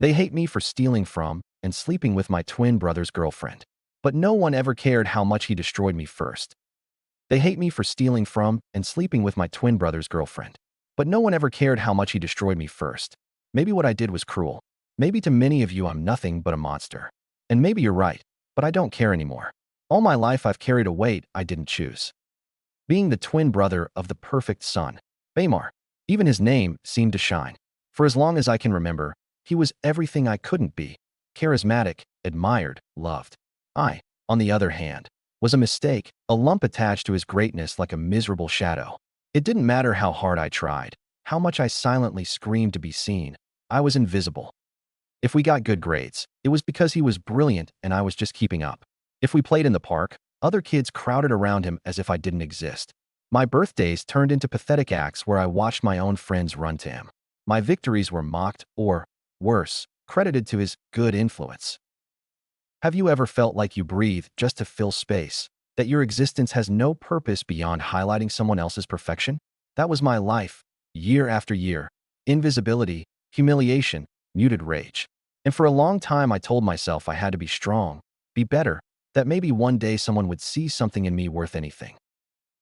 They hate me for stealing from and sleeping with my twin brother's girlfriend. But no one ever cared how much he destroyed me first. They hate me for stealing from and sleeping with my twin brother's girlfriend. But no one ever cared how much he destroyed me first. Maybe what I did was cruel. Maybe to many of you I'm nothing but a monster. And maybe you're right, but I don't care anymore. All my life I've carried a weight I didn't choose. Being the twin brother of the perfect son, Baymar. Even his name seemed to shine. For as long as I can remember, he was everything I couldn't be. Charismatic, admired, loved. I, on the other hand, was a mistake, a lump attached to his greatness like a miserable shadow. It didn't matter how hard I tried, how much I silently screamed to be seen. I was invisible. If we got good grades, it was because he was brilliant and I was just keeping up. If we played in the park, other kids crowded around him as if I didn't exist. My birthdays turned into pathetic acts where I watched my own friends run to him. My victories were mocked or, worse, credited to his good influence. Have you ever felt like you breathe just to fill space, that your existence has no purpose beyond highlighting someone else's perfection? That was my life, year after year. Invisibility, humiliation, muted rage. And for a long time I told myself I had to be strong, be better, that maybe one day someone would see something in me worth anything.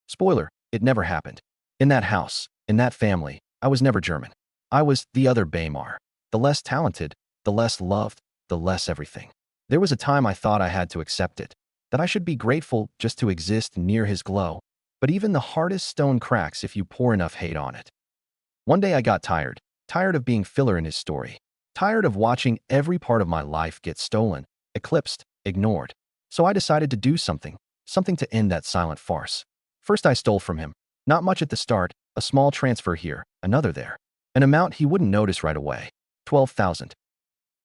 Spoiler, it never happened. In that house, in that family, I was never German. I was the other Baymar, the less talented, the less loved, the less everything. There was a time I thought I had to accept it, that I should be grateful just to exist near his glow, but even the hardest stone cracks if you pour enough hate on it. One day I got tired of being filler in his story, tired of watching every part of my life get stolen, eclipsed, ignored. So I decided to do something to end that silent farce. First I stole from him, not much at the start, a small transfer here, another there. An amount he wouldn't notice right away, 12,000.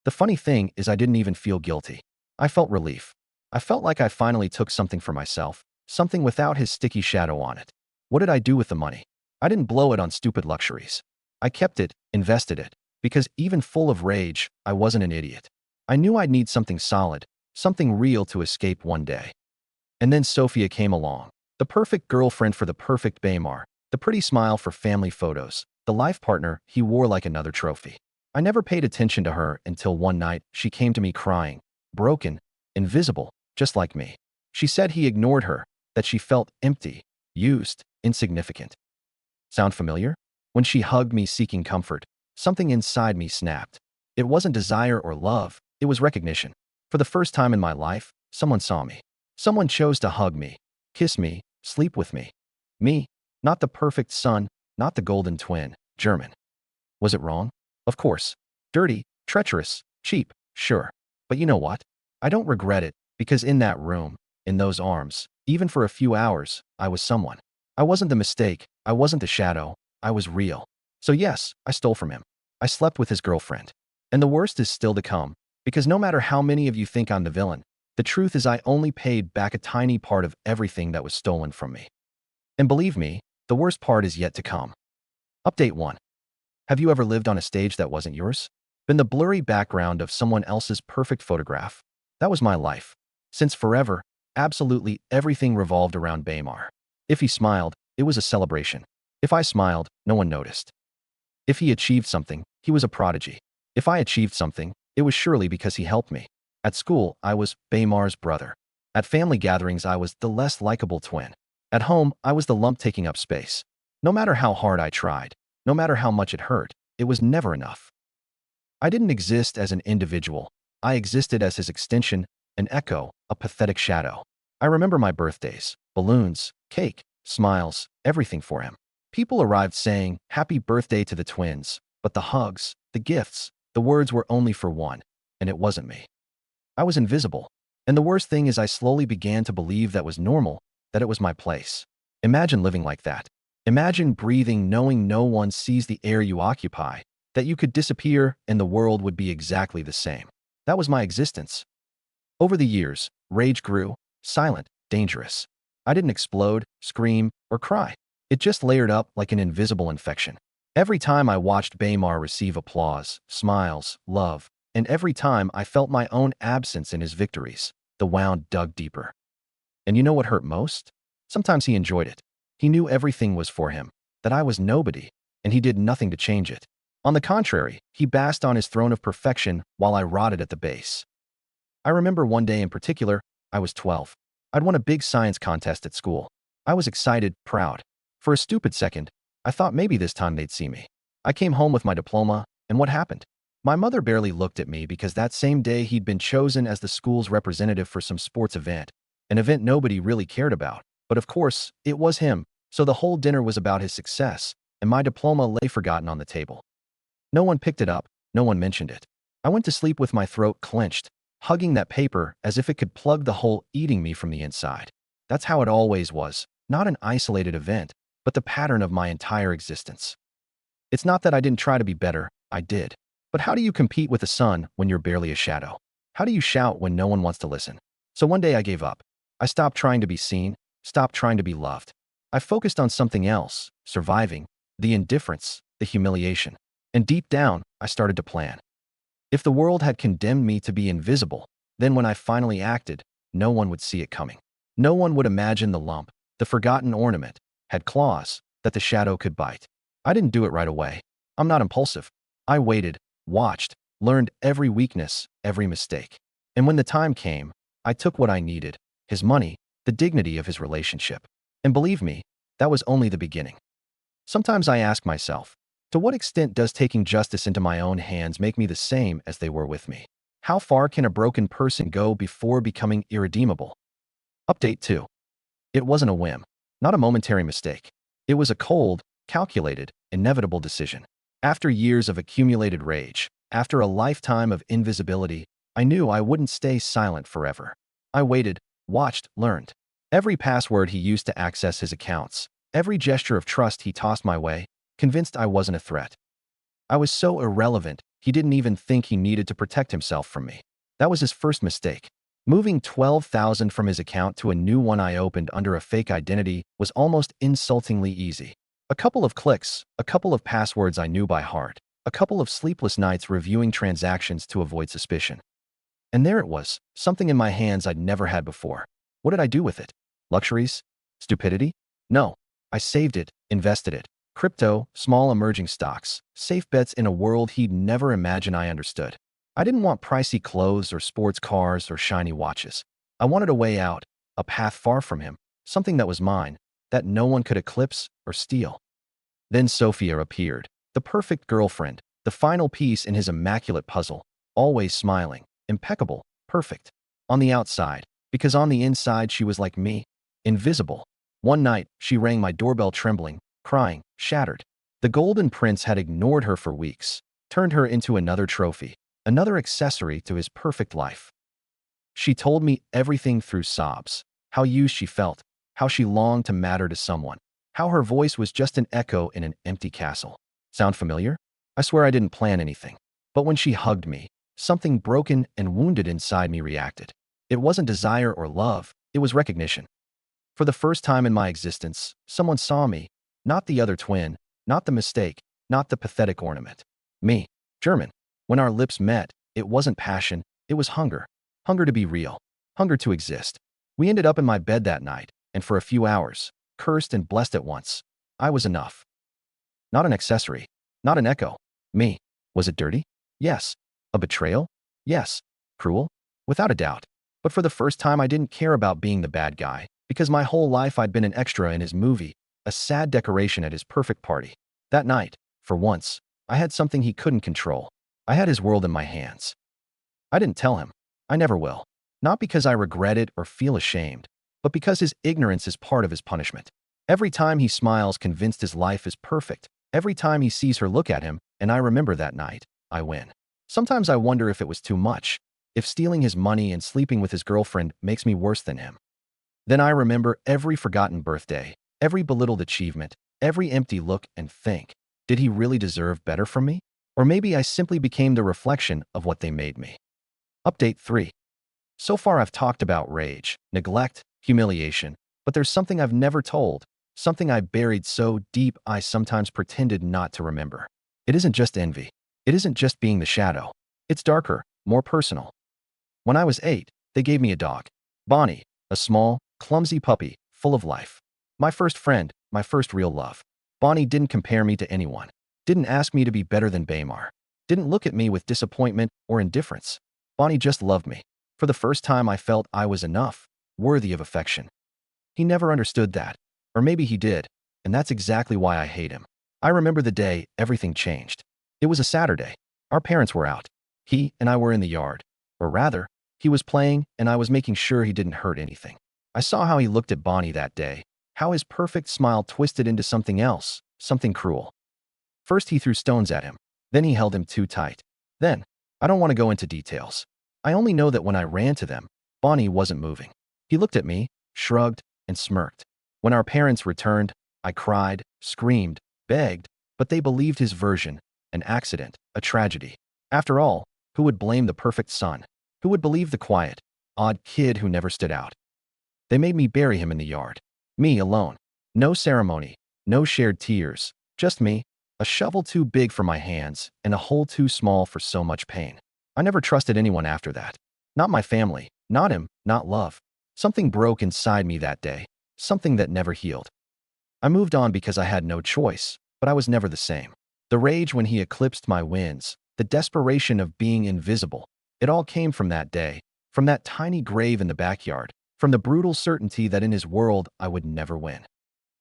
The funny thing is I didn't even feel guilty. I felt relief. I felt like I finally took something for myself, something without his sticky shadow on it. What did I do with the money? I didn't blow it on stupid luxuries. I kept it, invested it, because even full of rage, I wasn't an idiot. I knew I'd need something solid, something real to escape one day. And then Sophia came along. The perfect girlfriend for the perfect Baymar, the pretty smile for family photos, the life partner he wore like another trophy. I never paid attention to her until one night she came to me crying, broken, invisible, just like me. She said he ignored her, that she felt empty, used, insignificant. Sound familiar? When she hugged me seeking comfort, something inside me snapped. It wasn't desire or love, it was recognition. For the first time in my life, someone saw me. Someone chose to hug me, kiss me, sleep with me. Me, not the perfect son, not the golden twin, German. Was it wrong? Of course. Dirty, treacherous, cheap, sure. But you know what? I don't regret it, because in that room, in those arms, even for a few hours, I was someone. I wasn't the mistake, I wasn't the shadow, I was real. So yes, I stole from him. I slept with his girlfriend. And the worst is still to come, because no matter how many of you think I'm the villain, the truth is I only paid back a tiny part of everything that was stolen from me. And believe me, the worst part is yet to come. Update 1. Have you ever lived on a stage that wasn't yours? Been the blurry background of someone else's perfect photograph? That was my life. Since forever, absolutely everything revolved around Baymar. If he smiled, it was a celebration. If I smiled, no one noticed. If he achieved something, he was a prodigy. If I achieved something, it was surely because he helped me. At school, I was Baymar's brother. At family gatherings, I was the less likable twin. At home, I was the lump taking up space. No matter how hard I tried, no matter how much it hurt, it was never enough. I didn't exist as an individual. I existed as his extension, an echo, a pathetic shadow. I remember my birthdays, balloons, cake, smiles, everything for him. People arrived saying, "Happy birthday to the twins," but the hugs, the gifts, the words were only for one, and it wasn't me. I was invisible. And the worst thing is I slowly began to believe that was normal, that it was my place. Imagine living like that. Imagine breathing knowing no one sees the air you occupy, that you could disappear and the world would be exactly the same. That was my existence. Over the years, rage grew, silent, dangerous. I didn't explode, scream, or cry. It just layered up like an invisible infection. Every time I watched Baymar receive applause, smiles, love, and every time I felt my own absence in his victories, the wound dug deeper. And you know what hurt most? Sometimes he enjoyed it. He knew everything was for him, that I was nobody, and he did nothing to change it. On the contrary, he basked on his throne of perfection while I rotted at the base. I remember one day in particular. I was 12. I'd won a big science contest at school. I was excited, proud. For a stupid second, I thought maybe this time they'd see me. I came home with my diploma, and what happened? My mother barely looked at me because that same day he'd been chosen as the school's representative for some sports event, an event nobody really cared about. But of course, it was him, so the whole dinner was about his success, and my diploma lay forgotten on the table. No one picked it up, no one mentioned it. I went to sleep with my throat clenched, hugging that paper as if it could plug the hole eating me from the inside. That's how it always was, not an isolated event, but the pattern of my entire existence. It's not that I didn't try to be better, I did. But how do you compete with the sun when you're barely a shadow? How do you shout when no one wants to listen? So one day I gave up. I stopped trying to be seen, stopped trying to be loved. I focused on something else, surviving, the indifference, the humiliation. And deep down, I started to plan. If the world had condemned me to be invisible, then when I finally acted, no one would see it coming. No one would imagine the lump, the forgotten ornament, had claws that the shadow could bite. I didn't do it right away. I'm not impulsive. I waited, watched, learned every weakness, every mistake. And when the time came, I took what I needed, his money, the dignity of his relationship. And believe me, that was only the beginning. Sometimes I ask myself, to what extent does taking justice into my own hands make me the same as they were with me? How far can a broken person go before becoming irredeemable? Update 2. It wasn't a whim, not a momentary mistake. It was a cold, calculated, inevitable decision. After years of accumulated rage, after a lifetime of invisibility, I knew I wouldn't stay silent forever. I waited, watched, learned. Every password he used to access his accounts, every gesture of trust he tossed my way, convinced I wasn't a threat. I was so irrelevant, he didn't even think he needed to protect himself from me. That was his first mistake. Moving 12,000 from his account to a new one I opened under a fake identity was almost insultingly easy. A couple of clicks, a couple of passwords I knew by heart, a couple of sleepless nights reviewing transactions to avoid suspicion. And there it was, something in my hands I'd never had before. What did I do with it? Luxuries? Stupidity? No. I saved it, invested it. Crypto, small emerging stocks, safe bets in a world he'd never imagined I understood. I didn't want pricey clothes or sports cars or shiny watches. I wanted a way out, a path far from him, something that was mine, that no one could eclipse or steal. Then Sophia appeared, the perfect girlfriend, the final piece in his immaculate puzzle, always smiling, impeccable, perfect. On the outside, because on the inside she was like me, invisible. One night, she rang my doorbell trembling, crying, shattered. The golden prince had ignored her for weeks, turned her into another trophy, another accessory to his perfect life. She told me everything through sobs, how used she felt, how she longed to matter to someone, how her voice was just an echo in an empty castle. Sound familiar? I swear I didn't plan anything. But when she hugged me, something broken and wounded inside me reacted. It wasn't desire or love, it was recognition. For the first time in my existence, someone saw me, not the other twin, not the mistake, not the pathetic ornament. Me, German. When our lips met, it wasn't passion, it was hunger. Hunger to be real. Hunger to exist. We ended up in my bed that night, and for a few hours, cursed and blessed at once. I was enough. Not an accessory. Not an echo. Me. Was it dirty? Yes. A betrayal? Yes. Cruel? Without a doubt. But for the first time I didn't care about being the bad guy, because my whole life I'd been an extra in his movie, a sad decoration at his perfect party. That night, for once, I had something he couldn't control. I had his world in my hands. I didn't tell him. I never will. Not because I regret it or feel ashamed, but because his ignorance is part of his punishment. Every time he smiles convinced his life is perfect, every time he sees her look at him, and I remember that night, I win. Sometimes I wonder if it was too much, if stealing his money and sleeping with his girlfriend makes me worse than him. Then I remember every forgotten birthday, every belittled achievement, every empty look and think, did he really deserve better from me? Or maybe I simply became the reflection of what they made me. Update 3. So far I've talked about rage, neglect, humiliation, but there's something I've never told, something I buried so deep I sometimes pretended not to remember. It isn't just envy. It isn't just being the shadow. It's darker, more personal. When I was 8, they gave me a dog. Bonnie, a small, clumsy puppy, full of life. My first friend, my first real love. Bonnie didn't compare me to anyone. Didn't ask me to be better than Baymar. Didn't look at me with disappointment or indifference. Bonnie just loved me. For the first time, I felt I was enough, worthy of affection. He never understood that. Or maybe he did, and that's exactly why I hate him. I remember the day everything changed. It was a Saturday. Our parents were out. He and I were in the yard. Or rather, he was playing and I was making sure he didn't hurt anything. I saw how he looked at Bonnie that day, how his perfect smile twisted into something else, something cruel. First he threw stones at him. Then he held him too tight. Then, I don't want to go into details. I only know that when I ran to them, Bonnie wasn't moving. He looked at me, shrugged, and smirked. When our parents returned, I cried, screamed, begged, but they believed his version, an accident, a tragedy. After all, who would blame the perfect son? Who would believe the quiet, odd kid who never stood out? They made me bury him in the yard. Me alone. No ceremony, no shared tears, just me, a shovel too big for my hands and a hole too small for so much pain. I never trusted anyone after that. Not my family, not him, not love. Something broke inside me that day, something that never healed. I moved on because I had no choice, but I was never the same. The rage when he eclipsed my wins, the desperation of being invisible, it all came from that day, from that tiny grave in the backyard, from the brutal certainty that in his world I would never win.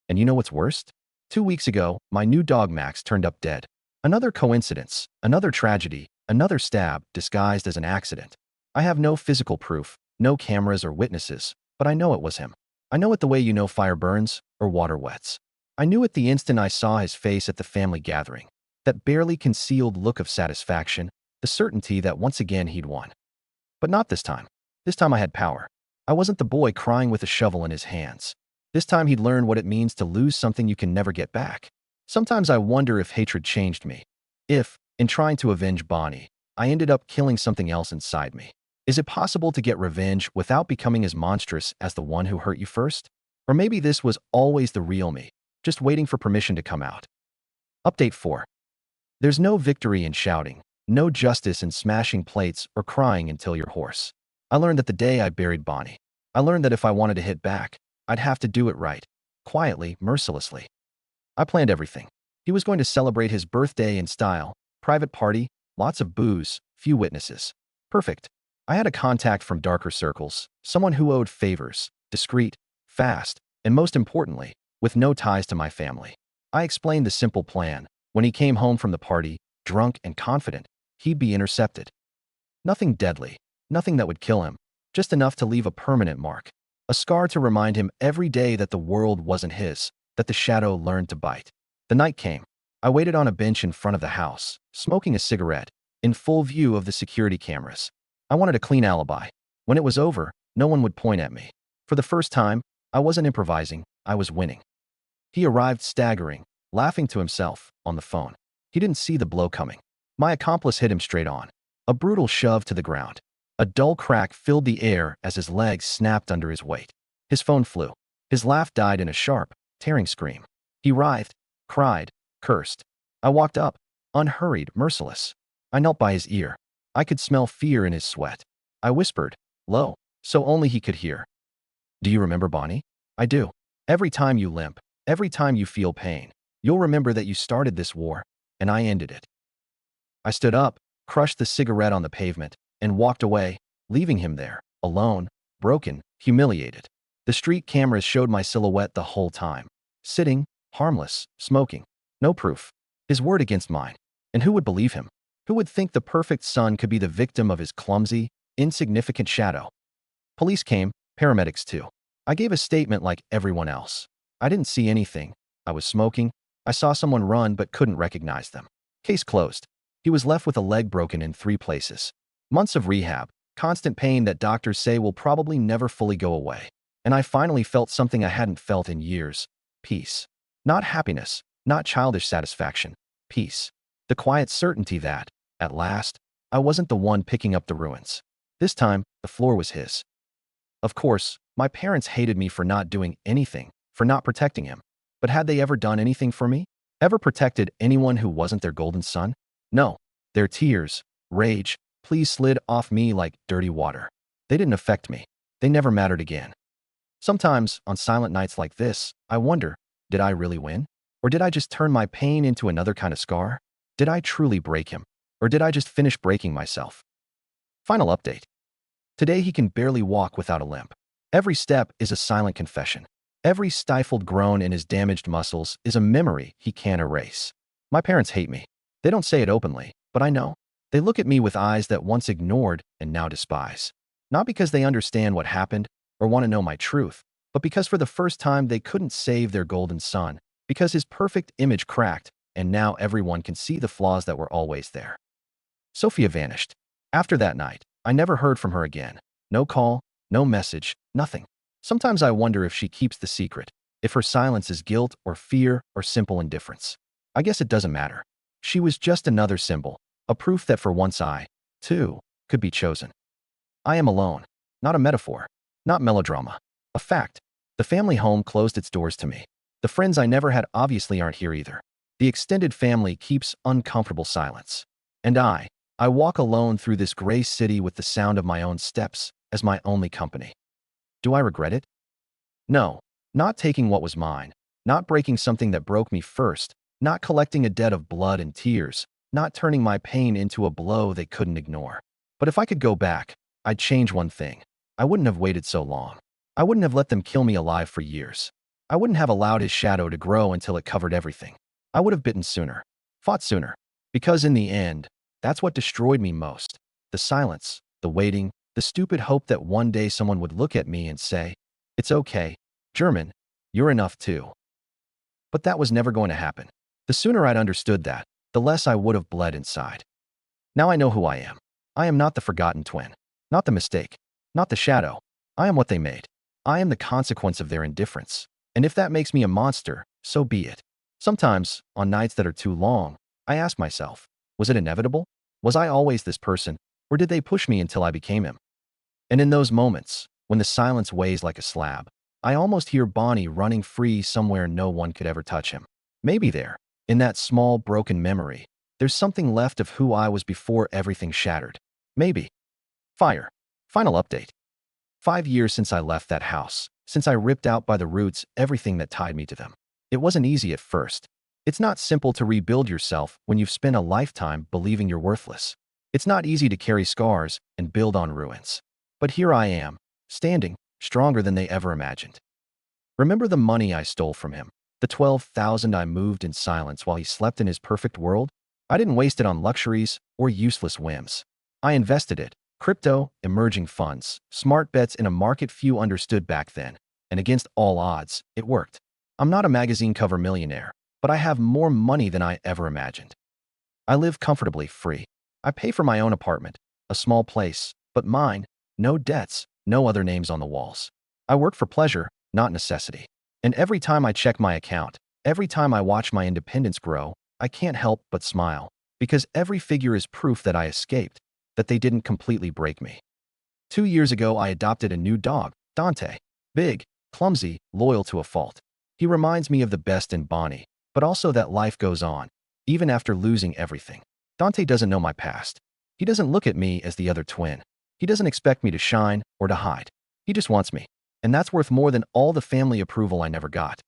And you know what's worst? 2 weeks ago, my new dog Max turned up dead. Another coincidence, another tragedy, another stab disguised as an accident. I have no physical proof, no cameras or witnesses, but I know it was him. I know it the way you know fire burns or water wets. I knew it the instant I saw his face at the family gathering, that barely concealed look of satisfaction, the certainty that once again he'd won. But not this time. This time I had power. I wasn't the boy crying with a shovel in his hands. This time he'd learned what it means to lose something you can never get back. Sometimes I wonder if hatred changed me. If, in trying to avenge Bonnie, I ended up killing something else inside me. Is it possible to get revenge without becoming as monstrous as the one who hurt you first? Or maybe this was always the real me, just waiting for permission to come out. Update 4. There's no victory in shouting, no justice in smashing plates or crying until you're hoarse. I learned that the day I buried Bonnie. I learned that if I wanted to hit back, I'd have to do it right, quietly, mercilessly. I planned everything. He was going to celebrate his birthday in style, private party, lots of booze, few witnesses. Perfect. I had a contact from darker circles, someone who owed favors, discreet, fast, and most importantly, with no ties to my family. I explained the simple plan. When he came home from the party, drunk and confident, he'd be intercepted. Nothing deadly, nothing that would kill him, just enough to leave a permanent mark. A scar to remind him every day that the world wasn't his, that the shadow learned to bite. The night came. I waited on a bench in front of the house, smoking a cigarette, in full view of the security cameras. I wanted a clean alibi. When it was over, no one would point at me. For the first time, I wasn't improvising, I was winning. He arrived staggering, laughing to himself, on the phone. He didn't see the blow coming. My accomplice hit him straight on. A brutal shove to the ground. A dull crack filled the air as his legs snapped under his weight. His phone flew. His laugh died in a sharp, tearing scream. He writhed, cried, cursed. I walked up, unhurried, merciless. I knelt by his ear. I could smell fear in his sweat. I whispered, low, so only he could hear. Do you remember Bonnie? I do. Every time you limp, every time you feel pain, you'll remember that you started this war, and I ended it. I stood up, crushed the cigarette on the pavement, and walked away, leaving him there, alone, broken, humiliated. The street cameras showed my silhouette the whole time. Sitting, harmless, smoking. No proof. His word against mine. And who would believe him? Who would think the perfect son could be the victim of his clumsy, insignificant shadow? Police came, paramedics too. I gave a statement like everyone else. I didn't see anything. I was smoking. I saw someone run but couldn't recognize them. Case closed. He was left with a leg broken in 3 places. Months of rehab, constant pain that doctors say will probably never fully go away. And I finally felt something I hadn't felt in years. Peace. Not happiness, not childish satisfaction. Peace. The quiet certainty that, at last, I wasn't the one picking up the ruins. This time, the floor was his. Of course, my parents hated me for not doing anything, for not protecting him. But had they ever done anything for me? Ever protected anyone who wasn't their golden son? No. Their tears, rage, pleas slid off me like dirty water. They didn't affect me. They never mattered again. Sometimes, on silent nights like this, I wonder, did I really win? Or did I just turn my pain into another kind of scar? Did I truly break him? Or did I just finish breaking myself? Final update. Today he can barely walk without a limp. Every step is a silent confession. Every stifled groan in his damaged muscles is a memory he can't erase. My parents hate me. They don't say it openly, but I know. They look at me with eyes that once ignored and now despise. Not because they understand what happened or want to know my truth, but because for the first time they couldn't save their golden son, because his perfect image cracked, and now everyone can see the flaws that were always there. Sophia vanished. After that night, I never heard from her again. No call, no message, nothing. Sometimes I wonder if she keeps the secret, if her silence is guilt or fear or simple indifference. I guess it doesn't matter. She was just another symbol, a proof that for once I, too, could be chosen. I am alone. Not a metaphor. Not melodrama. A fact. The family home closed its doors to me. The friends I never had obviously aren't here either. The extended family keeps uncomfortable silence. And I walk alone through this gray city with the sound of my own steps as my only company. Do I regret it? No. Not taking what was mine. Not breaking something that broke me first. Not collecting a debt of blood and tears. Not turning my pain into a blow they couldn't ignore. But if I could go back, I'd change one thing. I wouldn't have waited so long. I wouldn't have let them kill me alive for years. I wouldn't have allowed his shadow to grow until it covered everything. I would have bitten sooner. Fought sooner. Because in the end, that's what destroyed me most. The silence, the waiting, the stupid hope that one day someone would look at me and say, "It's okay, German, you're enough too." But that was never going to happen. The sooner I'd understood that, the less I would have bled inside. Now I know who I am. I am not the forgotten twin. Not the mistake. Not the shadow. I am what they made. I am the consequence of their indifference. And if that makes me a monster, so be it. Sometimes, on nights that are too long, I ask myself, was it inevitable? Was I always this person? Or did they push me until I became him? And in those moments, when the silence weighs like a slab, I almost hear Bonnie running free somewhere no one could ever touch him. Maybe there, in that small broken memory, there's something left of who I was before everything shattered. Maybe. Fire. Final update. 5 years since I left that house, since I ripped out by the roots everything that tied me to them. It wasn't easy at first. It's not simple to rebuild yourself when you've spent a lifetime believing you're worthless. It's not easy to carry scars and build on ruins. But here I am, standing, stronger than they ever imagined. Remember the money I stole from him? The $12,000 I moved in silence while he slept in his perfect world? I didn't waste it on luxuries or useless whims. I invested it. Crypto, emerging funds, smart bets in a market few understood back then. And against all odds, it worked. I'm not a magazine cover millionaire, but I have more money than I ever imagined. I live comfortably free. I pay for my own apartment, a small place, but mine, no debts, no other names on the walls. I work for pleasure, not necessity. And every time I check my account, every time I watch my independence grow, I can't help but smile, because every figure is proof that I escaped, that they didn't completely break me. 2 years ago, I adopted a new dog, Dante. Big, clumsy, loyal to a fault. He reminds me of the best in Bonnie, but also that life goes on, even after losing everything. Dante doesn't know my past. He doesn't look at me as the other twin. He doesn't expect me to shine or to hide. He just wants me. And that's worth more than all the family approval I never got.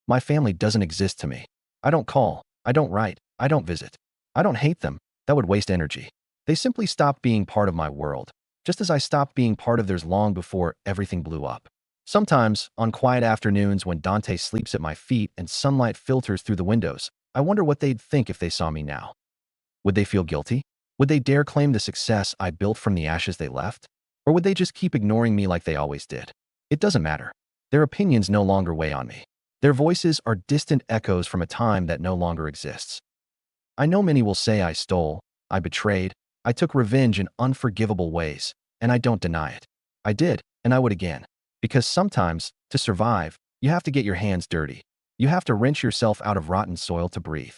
My family doesn't exist to me. I don't call. I don't write. I don't visit. I don't hate them. That would waste energy. They simply stopped being part of my world, just as I stopped being part of theirs long before everything blew up. Sometimes, on quiet afternoons when Dante sleeps at my feet and sunlight filters through the windows, I wonder what they'd think if they saw me now. Would they feel guilty? Would they dare claim the success I built from the ashes they left? Or would they just keep ignoring me like they always did? It doesn't matter. Their opinions no longer weigh on me. Their voices are distant echoes from a time that no longer exists. I know many will say I stole, I betrayed, I took revenge in unforgivable ways, and I don't deny it. I did, and I would again. Because sometimes, to survive, you have to get your hands dirty. You have to wrench yourself out of rotten soil to breathe.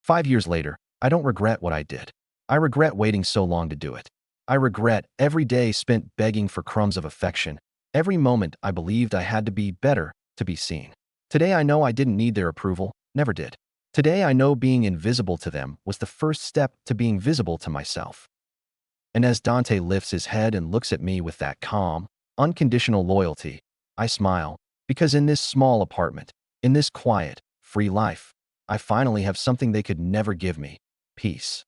5 years later, I don't regret what I did. I regret waiting so long to do it. I regret every day spent begging for crumbs of affection, every moment I believed I had to be better to be seen. Today I know I didn't need their approval, never did. Today I know being invisible to them was the first step to being visible to myself. And as Dante lifts his head and looks at me with that calm, unconditional loyalty, I smile, because in this small apartment, in this quiet, free life. I finally have something they could never give me. Peace.